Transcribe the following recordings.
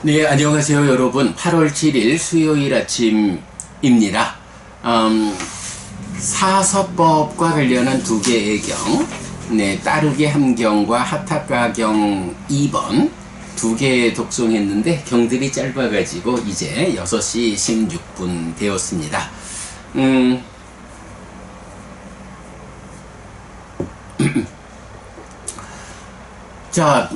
네, 안녕하세요, 여러분. 8월 7일 수요일 아침입니다. 사서법과 관련한 두 개의 경, 네, 따르게 함경과 하타가경 2번 두 개 독송했는데 경들이 짧아가지고 이제 6시 16분 되었습니다. 자,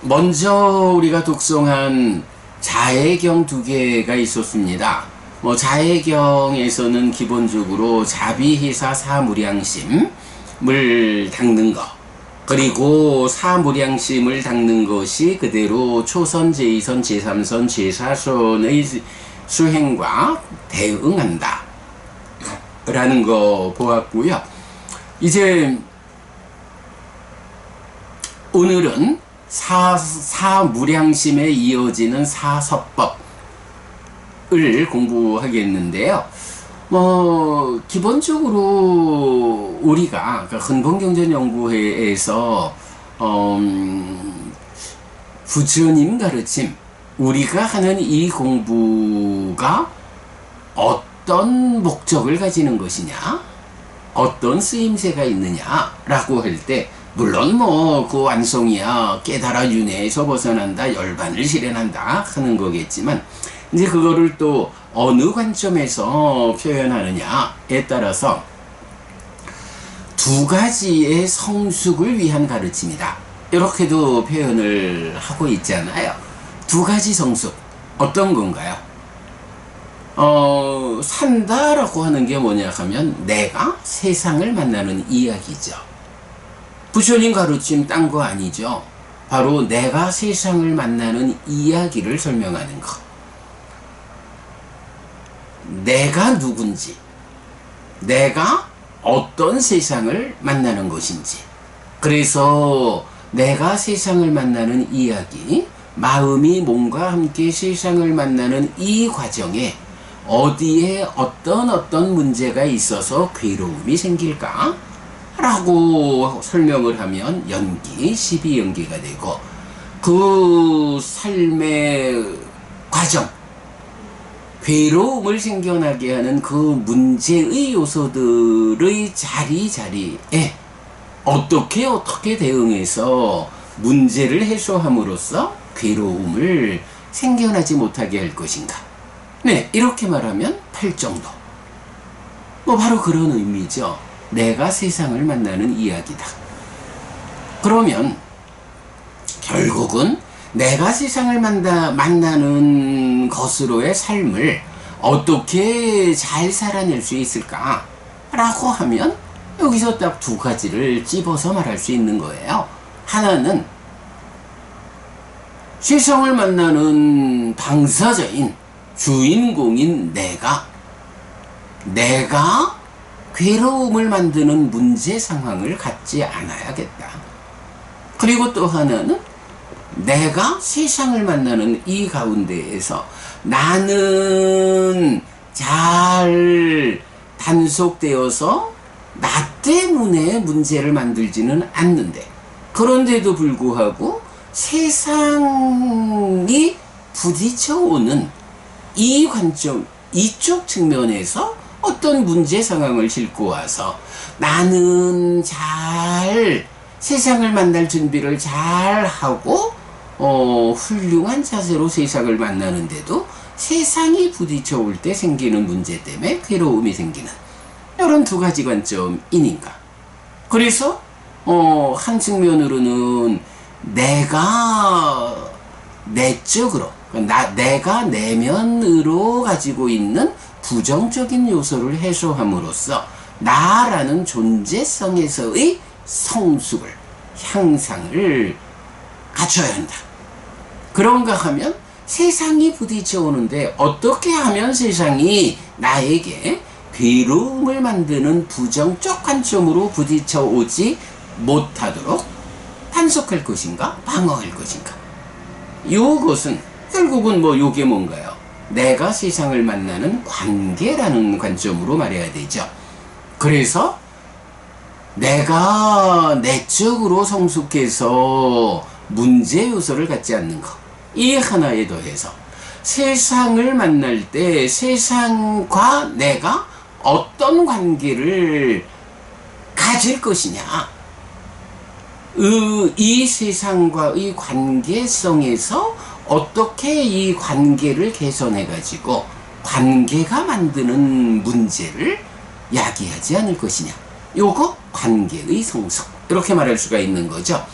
먼저 우리가 독송한 자해경 두 개가 있었습니다. 자해경에서는 기본적으로 자비희사 사무량심을 닦는 것, 그리고 사무량심을 닦는 것이 그대로 초선, 제2선, 제3선, 제4선의 수행과 대응한다 라는 거 보았고요. 이제 오늘은 사무량심에 이어지는 사서법을 공부하겠는데요. 기본적으로 우리가 헌본경전연구회에서 부처님 가르침, 우리가 하는 이 공부가 어떤 목적을 가지는 것이냐, 어떤 쓰임새가 있느냐라고 할 때, 물론 그 완성이야 깨달아 윤회에서 벗어난다, 열반을 실현한다 하는 거겠지만, 이제 그거를 또 어느 관점에서 표현하느냐에 따라서 두 가지의 성숙을 위한 가르침이다, 이렇게도 표현을 하고 있잖아요. 두 가지 성숙, 어떤 건가요? 산다라고 하는 게 뭐냐 하면 내가 세상을 만나는 이야기죠. 부처님 가르침 딴 거 아니죠. 바로 내가 세상을 만나는 이야기를 설명하는 것. 내가 누군지, 내가 어떤 세상을 만나는 것인지, 그래서 내가 세상을 만나는 이야기, 마음이 몸과 함께 세상을 만나는 이 과정에 어디에 어떤 문제가 있어서 괴로움이 생길까? 라고 설명을 하면 연기, 12연기가 되고, 그 삶의 과정, 괴로움을 생겨나게 하는 그 문제의 요소들의 자리에 어떻게 대응해서 문제를 해소함으로써 괴로움을 생겨나지 못하게 할 것인가. 네, 이렇게 말하면 8정도. 바로 그런 의미죠. 내가 세상을 만나는 이야기다. 그러면 결국은 내가 세상을 만나는 것으로의 삶을 어떻게 잘 살아낼 수 있을까? 라고 하면 여기서 딱 두 가지를 찝어서 말할 수 있는 거예요. 하나는 세상을 만나는 당사자인 주인공인 내가 괴로움을 만드는 문제 상황을 갖지 않아야겠다. 그리고 또 하나는 내가 세상을 만나는 이 가운데에서 나는 잘 단속되어서 나 때문에 문제를 만들지는 않는데, 그런데도 불구하고 세상이 부딪혀오는 이 관점, 이쪽 측면에서 어떤 문제 상황을 싣고 와서 나는 잘 세상을 만날 준비를 잘 하고 훌륭한 자세로 세상을 만나는데도 세상이 부딪혀 올 때 생기는 문제 때문에 괴로움이 생기는 이런 두 가지 관점이니까. 그래서 한 측면으로는 내가 내적으로, 내가 내면으로 가지고 있는 부정적인 요소를 해소함으로써 나라는 존재성에서의 성숙을, 향상을 갖춰야 한다. 그런가 하면 세상이 부딪혀 오는데 어떻게 하면 세상이 나에게 괴로움을 만드는 부정적 관점으로 부딪혀 오지 못하도록 단속할 것인가, 방어할 것인가. 요것은 결국은 요게 뭔가요? 내가 세상을 만나는 관계라는 관점으로 말해야 되죠. 그래서 내가 내적으로 성숙해서 문제 요소를 갖지 않는 것, 이 하나에 더해서 세상을 만날 때 세상과 내가 어떤 관계를 가질 것이냐, 이 세상과의 관계성에서 어떻게 이 관계를 개선해 가지고 관계가 만드는 문제를 야기하지 않을 것이냐, 요거 관계의 성숙, 이렇게 말할 수가 있는 거죠.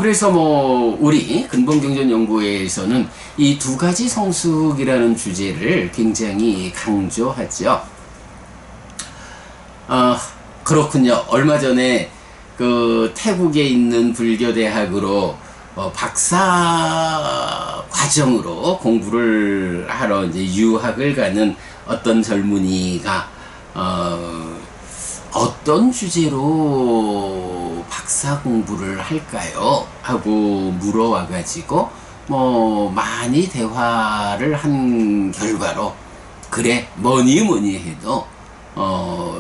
그래서 우리 근본경전연구회에서는 이 두 가지 성숙이라는 주제를 굉장히 강조하죠. 그렇군요. 얼마 전에 그 태국에 있는 불교대학으로 박사 과정으로 공부를 하러 이제 유학을 가는 어떤 젊은이가 어떤 주제로 박사 공부를 할까요? 하고 물어와가지고 많이 대화를 한 결과로, 그래 뭐니 해도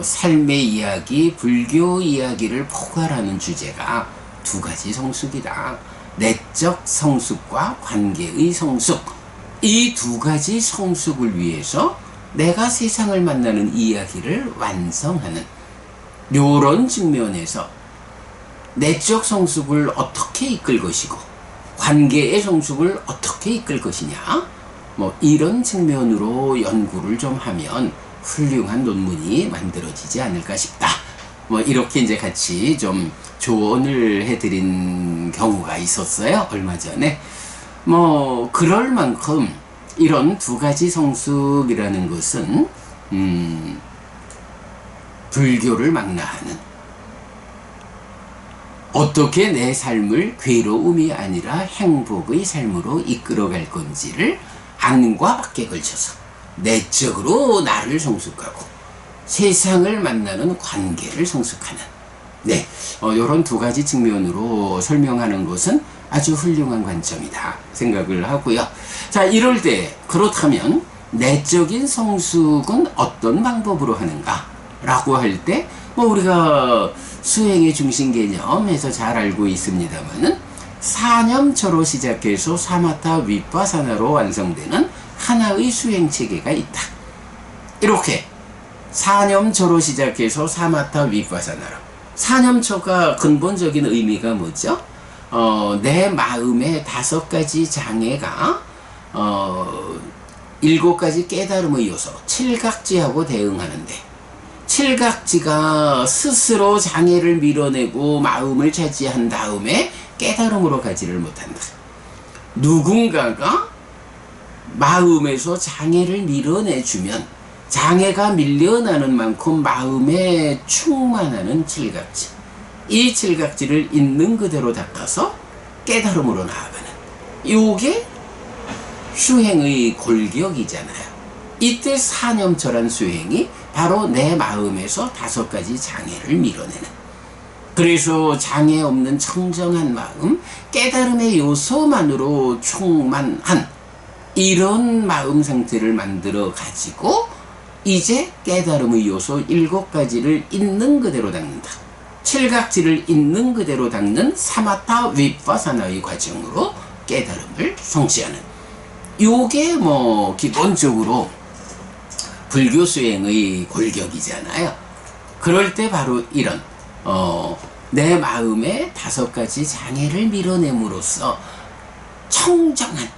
삶의 이야기, 불교 이야기를 포괄하는 주제가 두 가지 성숙이다. 내적 성숙과 관계의 성숙. 이 두 가지 성숙을 위해서 내가 세상을 만나는 이야기를 완성하는, 요런 측면에서 내적 성숙을 어떻게 이끌 것이고 관계의 성숙을 어떻게 이끌 것이냐, 이런 측면으로 연구를 좀 하면 훌륭한 논문이 만들어지지 않을까 싶다. 이렇게 이제 같이 좀 조언을 해드린 경우가 있었어요, 얼마 전에. 그럴 만큼 이런 두 가지 성숙이라는 것은 불교를 망라하는, 어떻게 내 삶을 괴로움이 아니라 행복의 삶으로 이끌어갈 건지를 안과 밖에 걸쳐서 내적으로 나를 성숙하고 세상을 만나는 관계를 성숙하는, 이런 두 가지 측면으로 설명하는 것은 아주 훌륭한 관점이다 생각을 하고요. 자, 이럴 때 그렇다면 내적인 성숙은 어떤 방법으로 하는가 라고 할 때 우리가 수행의 중심 개념에서 잘 알고 있습니다만은 사념처로 시작해서 사마타 위파사나로 완성되는 하나의 수행 체계가 있다. 이렇게 사념처로 시작해서 사마타 위파사나로, 사념처가 근본적인 의미가 뭐죠? 내 마음의 5가지 장애가 7가지 깨달음의 요소, 칠각지하고 대응하는데, 칠각지가 스스로 장애를 밀어내고 마음을 차지한 다음에 깨달음으로 가지를 못한다. 누군가가 마음에서 장애를 밀어내주면 장애가 밀려나는 만큼 마음에 충만하는 칠각지, 이 칠각지를 있는 그대로 닦아서 깨달음으로 나아가는, 요게 수행의 골격이잖아요. 이때 사념처란 수행이 바로 내 마음에서 5가지 장애를 밀어내는, 그래서 장애 없는 청정한 마음, 깨달음의 요소만으로 충만한 이런 마음 상태를 만들어 가지고 이제 깨달음의 요소 7가지를 있는 그대로 닦는다. 칠각지를 있는 그대로 닦는 사마타 위파사나의 과정으로 깨달음을 성취하는, 요게 기본적으로 불교 수행의 골격이잖아요. 그럴 때 바로 이런 내 마음의 5가지 장애를 밀어냄으로써 청정한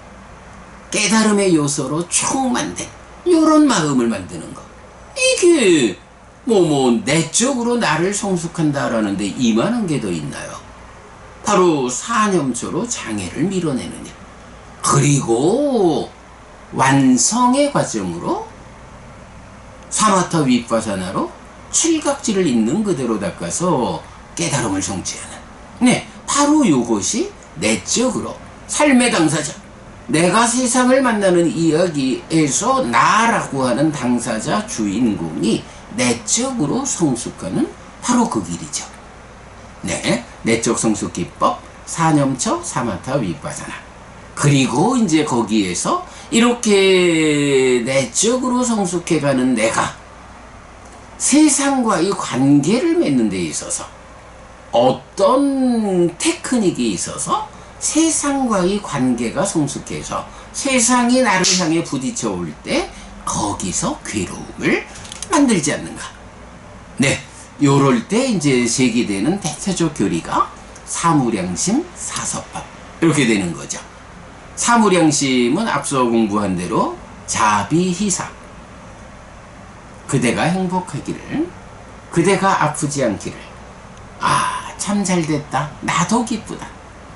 깨달음의 요소로 충만된 요런 마음을 만드는 거, 이게 내적으로 나를 성숙한다라는데 이만한 게 더 있나요? 바로 사념처로 장애를 밀어내느냐, 그리고 완성의 과정으로 사마타 위파사나로 칠각지를 있는 그대로 닦아서 깨달음을 성취하는, 바로 이것이 내적으로 삶의 당사자, 내가 세상을 만나는 이야기에서 나라고 하는 당사자 주인공이 내적으로 성숙하는 바로 그 길이죠. 내적 성숙 기법, 사념처, 사마타 위파사나. 그리고 이제 거기에서 이렇게 내적으로 성숙해가는 내가 세상과의 관계를 맺는 데 있어서 어떤 테크닉이 있어서 세상과의 관계가 성숙해서 세상이 나를 향해 부딪혀 올 때 거기서 괴로움을 만들지 않는가. 네, 요럴 때 이제 제기되는 대체적 교리가 사무량심, 사서법 이렇게 되는 거죠. 사무량심은 앞서 공부한 대로 자비희사, 그대가 행복하기를, 그대가 아프지 않기를, 아, 참 잘됐다, 나도 기쁘다,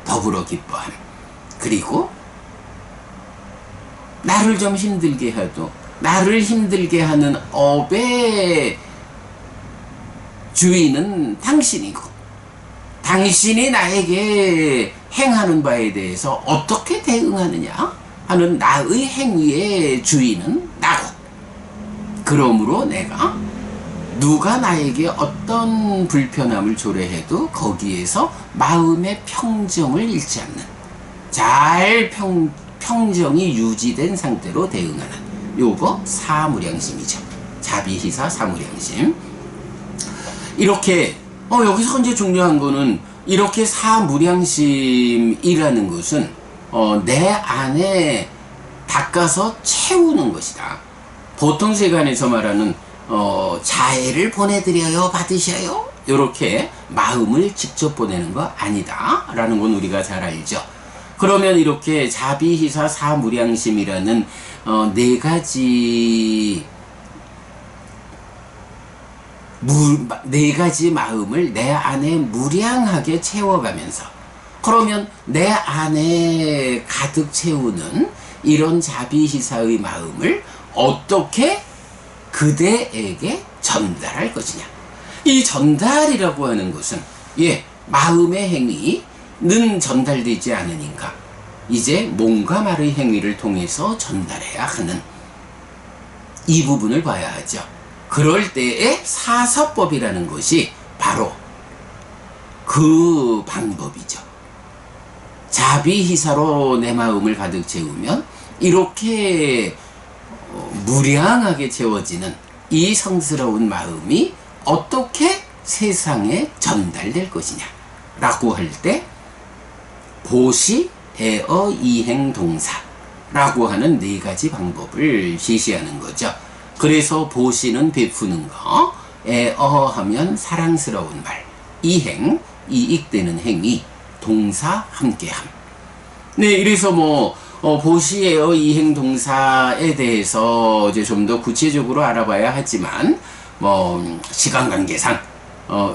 더불어 기뻐함. 그리고 나를 좀 힘들게 해도 나를 힘들게 하는 업의 주인은 당신이고, 당신이 나에게 행하는 바에 대해서 어떻게 대응하느냐 하는 나의 행위의 주인은 나고, 그러므로 내가 누가 나에게 어떤 불편함을 조례해도 거기에서 마음의 평정을 잃지 않는, 잘 평정이 유지된 상태로 대응하는 요거 사무량심이죠. 자비희사 사무량심. 이렇게 여기서 이제 중요한 거는, 이렇게 사무량심이라는 것은 내 안에 닦아서 채우는 것이다. 보통 세간에서 말하는 자해를 보내드려요, 받으셔요, 이렇게 마음을 직접 보내는 거 아니다 라는 건 우리가 잘 알죠. 그러면 이렇게 자비희사 사무량심이라는 네 가지 마음을 내 안에 무량하게 채워가면서, 그러면 내 안에 가득 채우는 이런 자비희사의 마음을 어떻게 그대에게 전달할 것이냐. 이 전달이라고 하는 것은 마음의 행위는 전달되지 않으니까 이제 몸과 말의 행위를 통해서 전달해야 하는 이 부분을 봐야 하죠. 그럴 때의 사서법이라는 것이 바로 그 방법이죠. 자비희사로 내 마음을 가득 채우면 이렇게 무량하게 채워지는 이 성스러운 마음이 어떻게 세상에 전달될 것이냐 라고 할 때 보시, 애어, 이행, 동사 라고 하는 네 가지 방법을 제시하는 거죠. 그래서 보시는 베푸는 거, 애어 하면 사랑스러운 말, 이행, 이익되는 행위, 동사 함께함. 네, 이래서 보시, 애어, 이행, 동사에 대해서 이제 좀 더 구체적으로 알아봐야 하지만 시간 관계상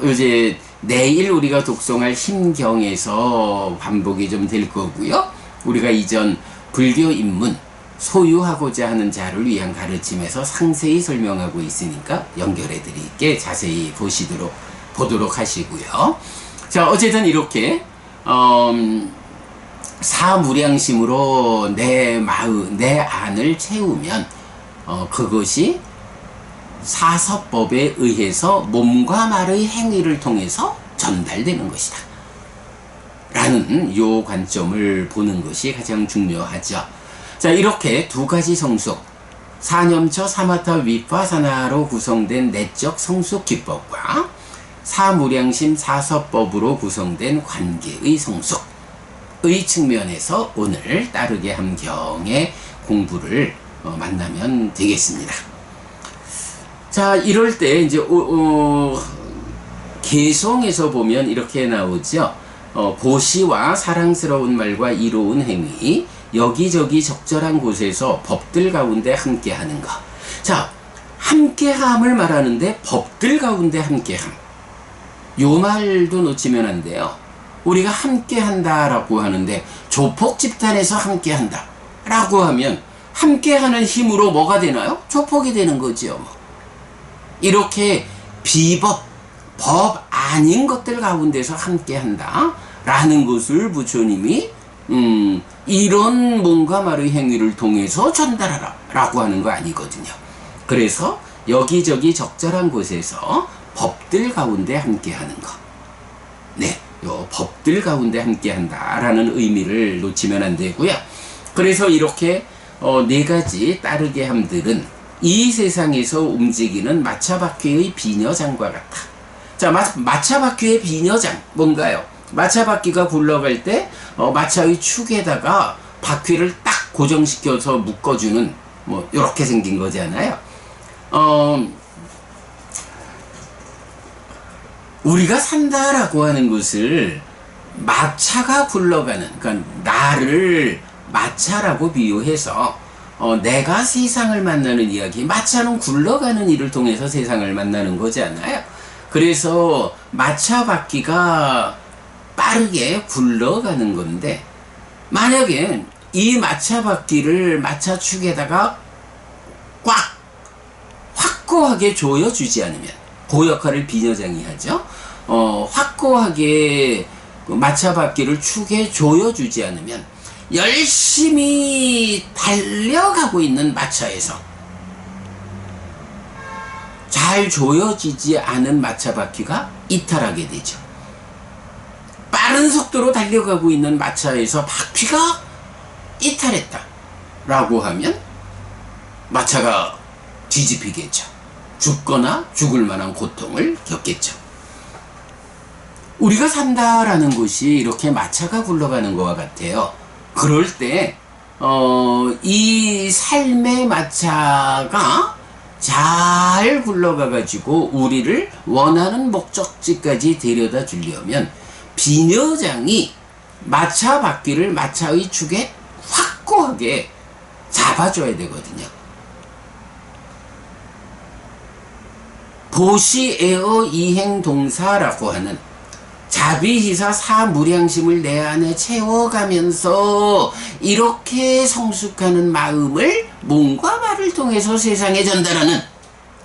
이제 내일 우리가 독송할 심경에서 반복이 좀 될 거고요. 우리가 이전 불교 입문 소유하고자 하는 자를 위한 가르침에서 상세히 설명하고 있으니까 연결해 드릴게 자세히 보도록 하시고요. 자, 어쨌든 이렇게 사무량심으로 내 안을 채우면 그것이 사서법에 의해서 몸과 말의 행위를 통해서 전달되는 것이다 라는 요 관점을 보는 것이 가장 중요하죠. 자, 이렇게 두 가지 성숙, 사념처 사마타 위파사나로 구성된 내적 성숙 기법과 사무량심 사서법으로 구성된 관계의 성숙의 측면에서 오늘 따르게 함경의 공부를 만나면 되겠습니다. 자, 이럴 때 이제 개성에서 보면 이렇게 나오죠. 보시와 사랑스러운 말과 이로운 행위, 여기저기 적절한 곳에서 법들 가운데 함께하는 것. 자, 함께함을 말하는데 법들 가운데 함께함, 요 말도 놓치면 안 돼요. 우리가 함께한다라고 하는데 조폭 집단에서 함께한다 라고 하면 함께하는 힘으로 뭐가 되나요? 조폭이 되는 거죠. 이렇게 비법, 법 아닌 것들 가운데서 함께한다 라는 것을 부처님이 이런 몸과 말의 행위를 통해서 전달하라 라고 하는 거 아니거든요. 그래서 여기저기 적절한 곳에서 법들 가운데 함께하는 것, 네, 요 법들 가운데 함께한다 라는 의미를 놓치면 안 되고요. 그래서 이렇게 네 가지 따르게 함들은 이 세상에서 움직이는 마차바퀴의 비녀장과 같아. 자, 마차바퀴의 비녀장 뭔가요? 마차 바퀴가 굴러갈 때 마차의 축에다가 바퀴를 딱 고정시켜서 묶어주는 뭐 이렇게 생긴 거잖아요. 우리가 산다라고 하는 것을 마차가 굴러가는, 그러니까 나를 마차라고 비유해서 내가 세상을 만나는 이야기, 마차는 굴러가는 일을 통해서 세상을 만나는 거잖아요. 그래서 마차 바퀴가 빠르게 굴러가는 건데, 만약에 이 마차 바퀴를 마차축에다가 꽉 확고하게 조여주지 않으면, 그 역할을 비녀장이 하죠. 확고하게 마차 바퀴를 축에 조여주지 않으면 열심히 달려가고 있는 마차에서 잘 조여지지 않은 마차 바퀴가 이탈하게 되죠. 빠른 속도로 달려가고 있는 마차에서 바퀴가 이탈했다 라고 하면 마차가 뒤집히겠죠. 죽거나 죽을 만한 고통을 겪겠죠. 우리가 산다라는 것이 이렇게 마차가 굴러가는 것과 같아요. 그럴 때 이 삶의 마차가 잘 굴러가 가지고 우리를 원하는 목적지까지 데려다 주려면 비녀장이 마차 바퀴를 마차의 축에 확고하게 잡아줘야 되거든요. 보시에어 이행동사라고 하는 자비희사 사무량심을 내 안에 채워가면서 이렇게 성숙하는 마음을 몸과 말을 통해서 세상에 전달하는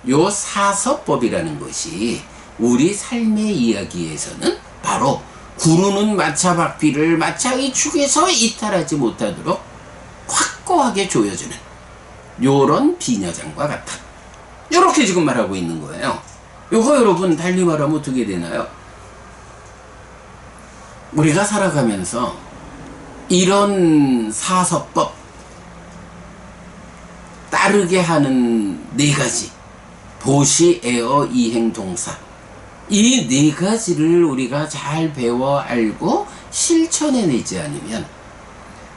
요 사서법이라는 것이 우리 삶의 이야기에서는 바로 구르는 마차 바퀴를 마차의 축에서 이탈하지 못하도록 확고하게 조여주는 요런 비녀장과 같다. 요렇게 지금 말하고 있는 거예요. 요거 여러분 달리 말하면 어떻게 되나요? 우리가 살아가면서 이런 사서법 따르게 하는 네 가지, 보시, 에어, 이행, 동사, 이 네 가지를 우리가 잘 배워 알고 실천해내지 않으면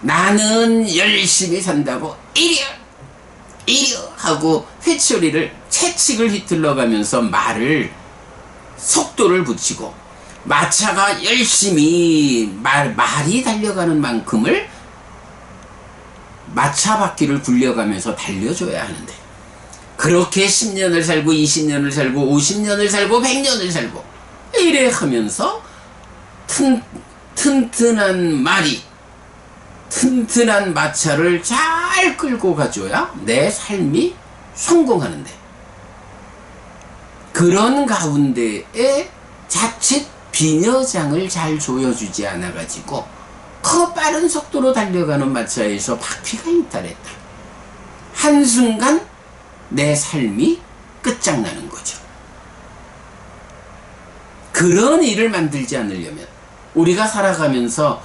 나는 열심히 산다고 이려 하고 회초리를 채찍을 휘둘러 가면서 말을 속도를 붙이고 마차가 열심히 말이 달려가는 만큼을 마차 바퀴를 굴려가면서 달려줘야 하는데, 그렇게 10년을 살고 20년을 살고 50년을 살고 100년을 살고 이래 하면서 튼튼한 말이, 튼튼한 마차를 잘 끌고 가줘야 내 삶이 성공하는데, 그런 가운데에 자칫 비녀장을 잘 조여주지 않아가지고 더 빠른 속도로 달려가는 마차에서 바퀴가 이탈했다. 한순간 내 삶이 끝장나는 거죠. 그런 일을 만들지 않으려면 우리가 살아가면서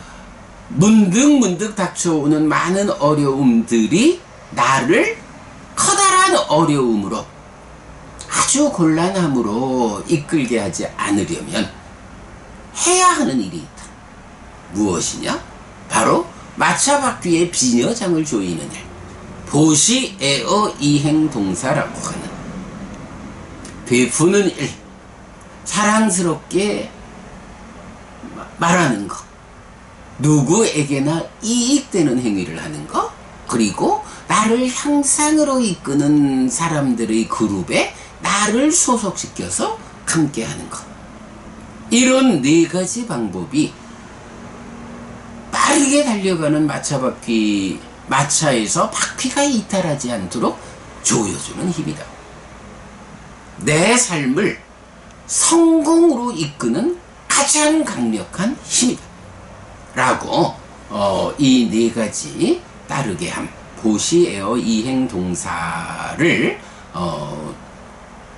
문득문득 닥쳐오는 많은 어려움들이 나를 커다란 어려움으로, 아주 곤란함으로 이끌게 하지 않으려면 해야 하는 일이 있다. 무엇이냐? 바로 마차 바퀴의 비녀장을 조이는 일, 보시, 에어, 이행, 동사라고 하는 베푸는 일, 사랑스럽게 말하는 것, 누구에게나 이익되는 행위를 하는 것, 그리고 나를 향상으로 이끄는 사람들의 그룹에 나를 소속시켜서 함께하는 것. 이런 네 가지 방법이 빠르게 달려가는 마차에서 바퀴가 이탈하지 않도록 조여주는 힘이다. 내 삶을 성공으로 이끄는 가장 강력한 힘이다 라고 이 네 가지 따르게 함, 보시, 에어, 이행, 동사를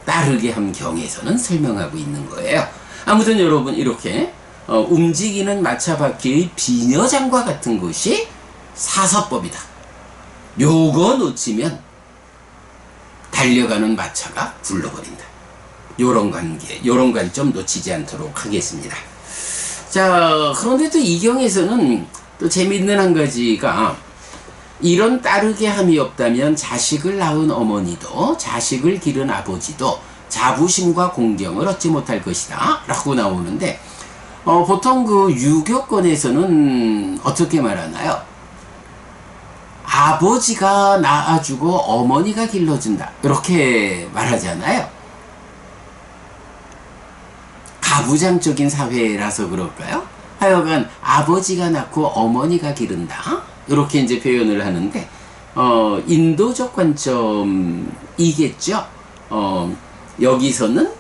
따르게 함 경에서는 설명하고 있는 거예요. 아무튼 여러분, 이렇게 움직이는 마차 바퀴의 비녀장과 같은 것이 사서법이다. 요거 놓치면 달려가는 마차가 굴러버린다. 요런 관계, 요런 관점 놓치지 않도록 하겠습니다. 자, 그런데 또 이 경에서는 또 재미있는 한 가지가, 이런 따르게 함이 없다면 자식을 낳은 어머니도 자식을 기른 아버지도 자부심과 공경을 얻지 못할 것이다 라고 나오는데, 보통 그 유교권에서는 어떻게 말하나요? 아버지가 낳아주고 어머니가 길러준다 이렇게 말하잖아요. 가부장적인 사회라서 그럴까요? 하여간 아버지가 낳고 어머니가 기른다 이렇게 이제 표현을 하는데, 인도적 관점이겠죠. 여기서는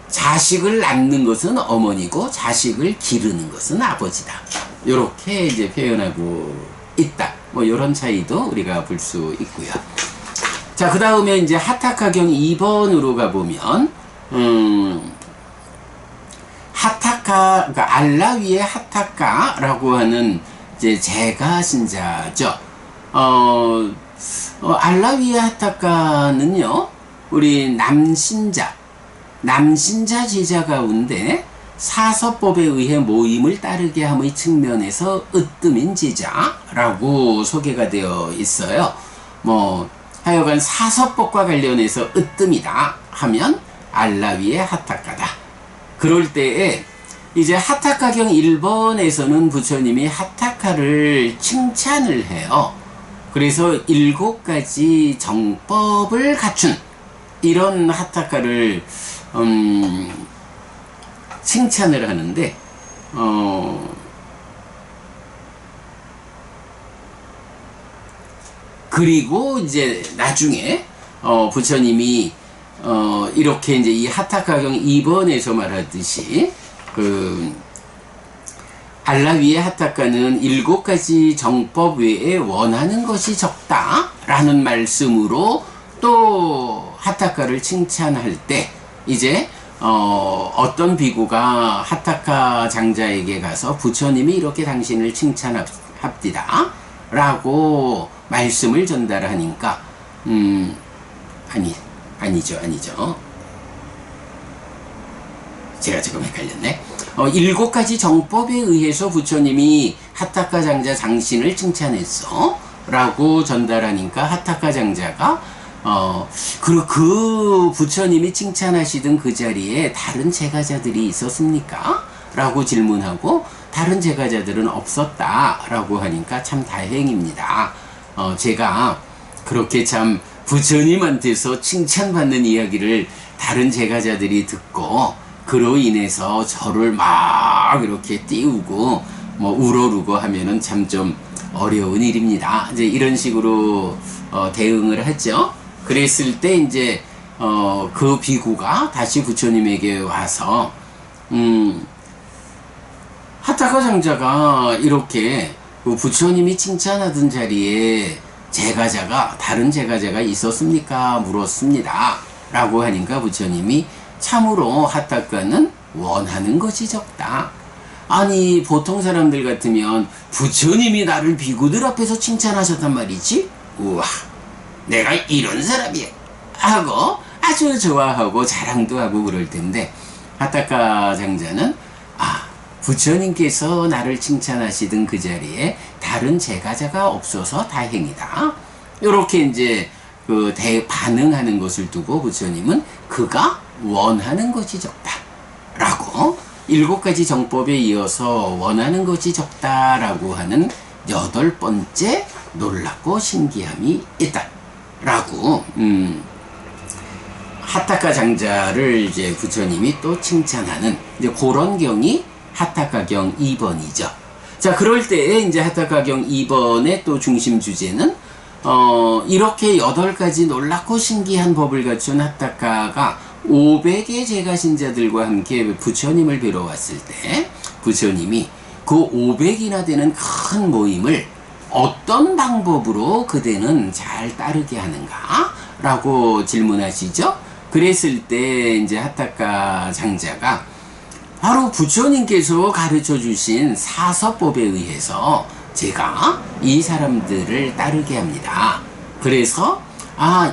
자식을 낳는 것은 어머니고 자식을 기르는 것은 아버지다 이렇게 이제 표현하고 있다. 뭐 이런 차이도 우리가 볼 수 있고요. 자, 그 다음에 이제 하타카경 2번으로 가보면, 하타카, 그러니까 알라위의 하타카라고 하는 이제 제가 신자죠. 알라위의 하타카는요, 우리 남신자 제자 가운데 사서법에 의해 모임을 따르게 함의 측면에서 으뜸인 제자라고 소개가 되어 있어요. 뭐 하여간 사서법과 관련해서 으뜸이다 하면 알라위의 하타카다. 그럴 때에 이제 하타카경 1번에서는 부처님이 하타카를 칭찬을 해요. 그래서 7가지 정법을 갖춘 이런 하타카를 칭찬을 하는데, 그리고 이제 나중에 부처님이 이렇게 이제 이 하타카경 2번에서 말하듯이 알라위의 하타카는 7가지 정법 외에 원하는 것이 적다라는 말씀으로 또 하타카를 칭찬할 때, 이제 어떤 비구가 하타카 장자에게 가서 부처님이 이렇게 당신을 칭찬합디다 라고 말씀을 전달하니까, 아니죠. 제가 지금 헷갈렸네. 7가지 정법에 의해서 부처님이 하타카 장자 당신을 칭찬했어 라고 전달하니까, 하타카 장자가 그 부처님이 칭찬하시던 그 자리에 다른 제가자들이 있었습니까? 라고 질문하고, 다른 제가자들은 없었다 라고 하니까 참 다행입니다. 제가 그렇게 참 부처님한테서 칭찬받는 이야기를 다른 제가자들이 듣고 그로 인해서 저를 막 이렇게 띄우고 뭐 우러르고 하면은 참 좀 어려운 일입니다. 이제 이런 식으로 대응을 했죠. 그랬을 때 이제 그 비구가 다시 부처님에게 와서 하타카 장자가 이렇게 그 부처님이 칭찬하던 자리에 다른 제가자가 있었습니까? 물었습니다. 라고 하니까 부처님이 참으로 하타카는 원하는 것이 적다. 아니, 보통 사람들 같으면 부처님이 나를 비구들 앞에서 칭찬하셨단 말이지? 우와, 내가 이런 사람이야 하고 아주 좋아하고 자랑도 하고 그럴 텐데, 하타카 장자는 부처님께서 나를 칭찬하시던 그 자리에 다른 제가자가 없어서 다행이다. 요렇게 이제 반응하는 것을 두고 부처님은 그가 원하는 것이 적다 라고 7가지 정법에 이어서 원하는 것이 적다 라고 하는 8번째 놀랍고 신기함이 있다 라고 하타카 장자를 이제 부처님이 또 칭찬하는 이제 그런 경이 하타카경 2번이죠. 자, 그럴 때에 이제 하타카경 2번의 또 중심 주제는 이렇게 8가지 놀랍고 신기한 법을 갖춘 하타카가 500의 제가신자들과 함께 부처님을 뵈러 왔을 때, 부처님이 그 500이나 되는 큰 모임을 어떤 방법으로 그대는 잘 따르게 하는가? 라고 질문하시죠. 그랬을 때 이제 하타카 장자가 바로 부처님께서 가르쳐 주신 사서법에 의해서 제가 이 사람들을 따르게 합니다. 그래서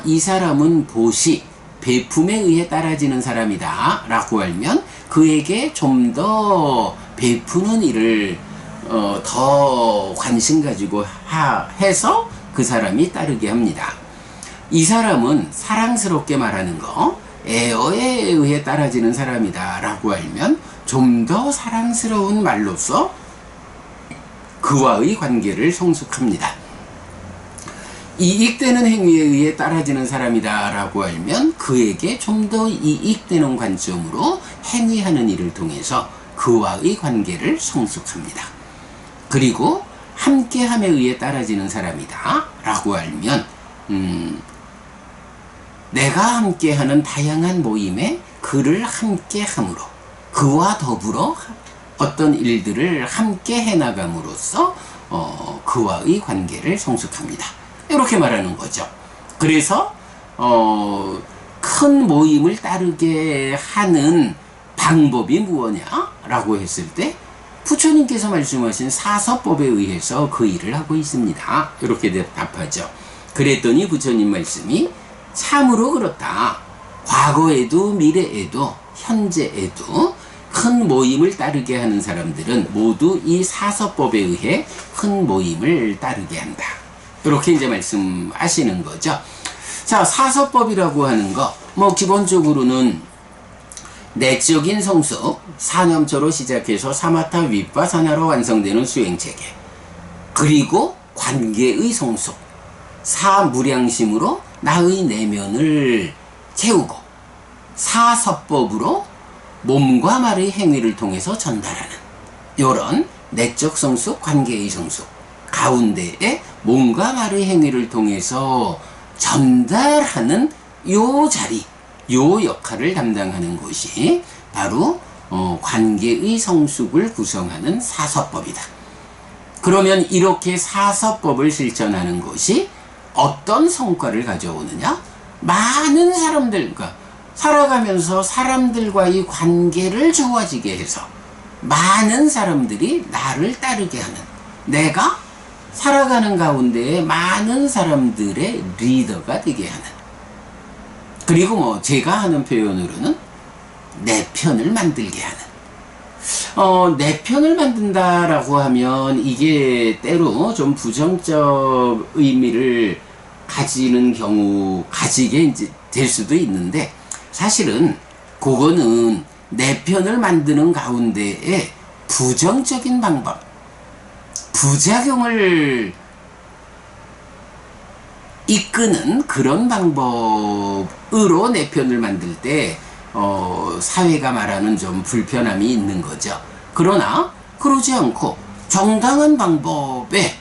이 사람은 보시, 배품에 의해 따라지는 사람이다 라고 알면 그 그에게 좀 더 베푸는 일을 더 관심 가지고 해서 그 사람이 따르게 합니다. 이 사람은 사랑스럽게 말하는 거, 에어에 의해 따라지는 사람이다 라고 알면 좀 더 사랑스러운 말로써 그와의 관계를 성숙합니다. 이익되는 행위에 의해 따라지는 사람이다 라고 알면 그에게 좀 더 이익되는 관점으로 행위하는 일을 통해서 그와의 관계를 성숙합니다. 그리고 함께함에 의해 따라지는 사람이다 라고 알면 내가 함께하는 다양한 모임에 그를 함께함으로 그와 더불어 어떤 일들을 함께 해나감으로써 그와의 관계를 성숙합니다. 이렇게 말하는 거죠. 그래서 큰 모임을 따르게 하는 방법이 무엇냐 라고 했을 때 부처님께서 말씀하신 사서법에 의해서 그 일을 하고 있습니다. 이렇게 답하죠. 그랬더니 부처님 말씀이 참으로 그렇다. 과거에도 미래에도 현재에도 큰 모임을 따르게 하는 사람들은 모두 이 사서법에 의해 큰 모임을 따르게 한다. 이렇게 이제 말씀하시는 거죠. 자, 사서법이라고 하는 거, 기본적으로는 내적인 성숙, 사념초로 시작해서 사마타 윗바사나로 완성되는 수행체계, 그리고 관계의 성숙, 사무량심으로 나의 내면을 채우고, 사서법으로 몸과 말의 행위를 통해서 전달하는 이런 내적 성숙, 관계의 성숙 가운데에 몸과 말의 행위를 통해서 전달하는 요 자리, 요 역할을 담당하는 것이 바로 관계의 성숙을 구성하는 사서법이다. 그러면 이렇게 사서법을 실천하는 것이 어떤 성과를 가져오느냐? 많은 사람들, 그러니까 살아가면서 사람들과의 관계를 좋아지게 해서 많은 사람들이 나를 따르게 하는, 내가 살아가는 가운데에 많은 사람들의 리더가 되게 하는, 그리고 제가 하는 표현으로는 내 편을 만들게 하는, 내 편을 만든다라고 하면 이게 때로 좀 부정적 의미를 가지게 이제 될 수도 있는데, 사실은 그거는 내 편을 만드는 가운데에 부정적인 방법, 부작용을 이끄는 그런 방법으로 내 편을 만들 때 사회가 말하는 좀 불편함이 있는 거죠. 그러나 그러지 않고 정당한 방법에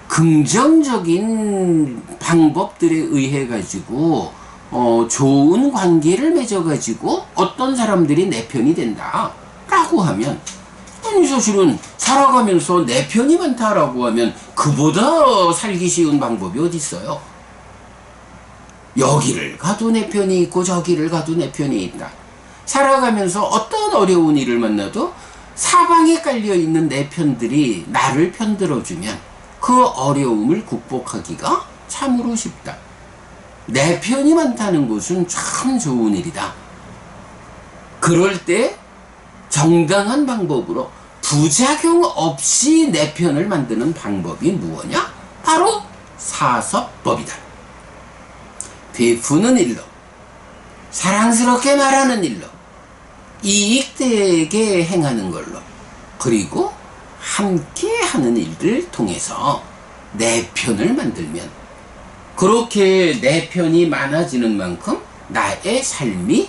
긍정적인 방법들에 의해 가지고 좋은 관계를 맺어 가지고 어떤 사람들이 내 편이 된다 라고 하면, 아니 사실은 살아가면서 내 편이 많다라고 하면 그보다 살기 쉬운 방법이 어디 있어요? 여기를 가도 내 편이 있고 저기를 가도 내 편이 있다. 살아가면서 어떤 어려운 일을 만나도 사방에 깔려있는 내 편들이 나를 편들어주면 그 어려움을 극복하기가 참으로 쉽다. 내 편이 많다는 것은 참 좋은 일이다. 그럴 때 정당한 방법으로 부작용 없이 내 편을 만드는 방법이 무엇이냐? 바로 사서법이다. 베푸는 일로, 사랑스럽게 말하는 일로, 이익되게 행하는 걸로, 그리고 함께 하는 일을 통해서 내 편을 만들면, 그렇게 내 편이 많아지는 만큼 나의 삶이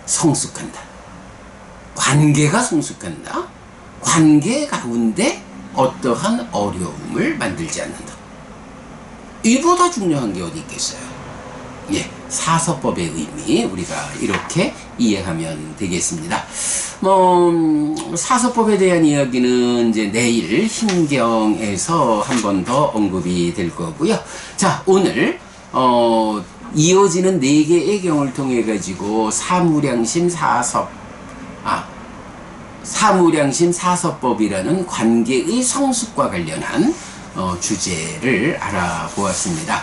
성숙한다. 관계가 성숙한다. 관계 가운데 어떠한 어려움을 만들지 않는다. 이보다 중요한 게 어디 있겠어요? 사서법의 의미, 우리가 이렇게 이해하면 되겠습니다. 사서법에 대한 이야기는 이제 내일 힘경에서 한 번 더 언급이 될 거고요. 자, 오늘 이어지는 4개의 경을 통해 가지고 사무량심 사서법이라는 관계의 성숙과 관련한 주제를 알아보았습니다.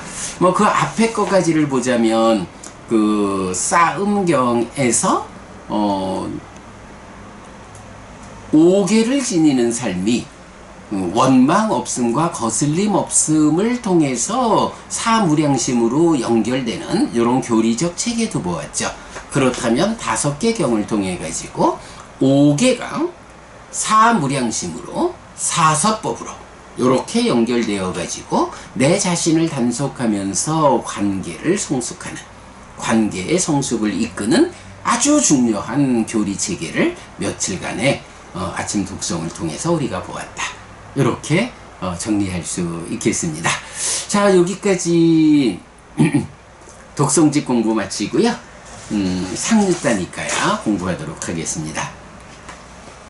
그 앞에 것까지를 보자면 그 싸움경에서 5계를 지니는 삶이 원망 없음과 거슬림 없음을 통해서 사무량심으로 연결되는 이런 교리적 체계도 보았죠. 그렇다면 5개 경을 통해 가지고 5개가 사무량심으로 사서법으로 이렇게 연결되어 가지고 내 자신을 단속하면서 관계를 성숙하는, 관계의 성숙을 이끄는 아주 중요한 교리 체계를 며칠간의 아침 독성을 통해서 우리가 보았다. 이렇게 정리할 수 있겠습니다. 자, 여기까지 독성집 공부 마치고요. 상일단니까요 공부하도록 하겠습니다.